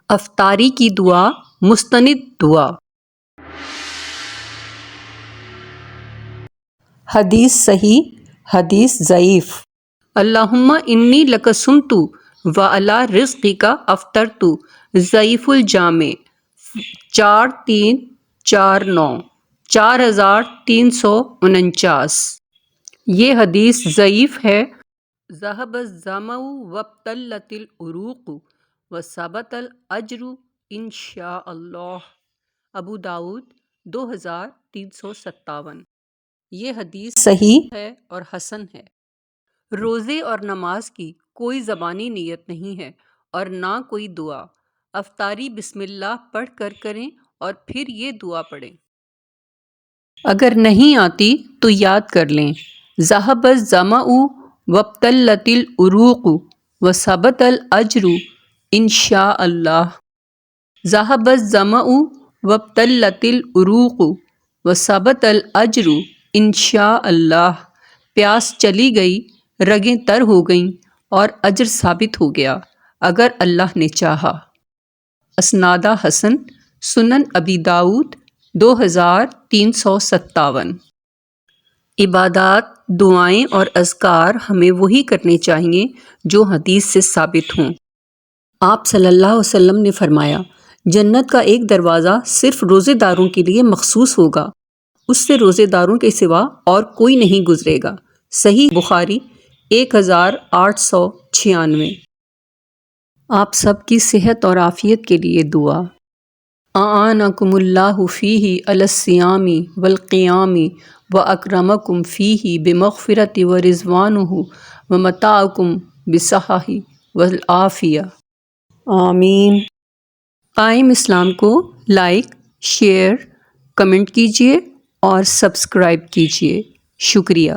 افطاری کی دعا، مستند دعا۔ حدیث صحیح، حدیث ضعیف۔ اللہم انی لک صمت وعلی رزقک افطرت، ضعیف الجامع 4349 4349۔ یہ حدیث ضعیف ہے۔ ذہب الظمأ وابتلت العروق وثبت الاجر انشاء اللہ۔ ابو داؤد 2357۔ یہ حدیث صحیح ہے اور حسن ہے۔ روزے اور نماز کی کوئی زبانی نیت نہیں ہے اور نہ کوئی دعا۔ افطاری بسم اللہ پڑھ کر کریں اور پھر یہ دعا پڑھیں۔ اگر نہیں آتی تو یاد کر لیں: ذہب الظمأ وابتلت العروق وثبت الاجر انشاء اللہ۔ ذہب الظمأ وابتلت العروق وثبت الاجر انشاء اللہ۔ پیاس چلی گئی، رگیں تر ہو گئیں اور اجر ثابت ہو گیا اگر اللہ نے چاہا۔ اسنادہ حسن۔ سنن ابی داؤد 2357۔ عبادات، دعائیں اور اذکار ہمیں وہی کرنے چاہیے جو حدیث سے ثابت ہوں۔ آپ صلی اللہ علیہ وسلم نے فرمایا، جنت کا ایک دروازہ صرف روزے داروں کے لیے مخصوص ہوگا، اس سے روزے داروں کے سوا اور کوئی نہیں گزرے گا۔ صحیح بخاری 1896۔ آپ سب کی صحت اور عافیت کے لیے دعا۔ اعانکم اللہ فیہ علی الصیام والقیام واکرمکم فیہ بمغفرۃ ورضوانہ ومتاعکم بالصحۃ والعافیہ۔ آمین۔ قائم اسلام کو لائک، شیئر، کمنٹ کیجیے اور سبسکرائب کیجیے۔ شکریہ۔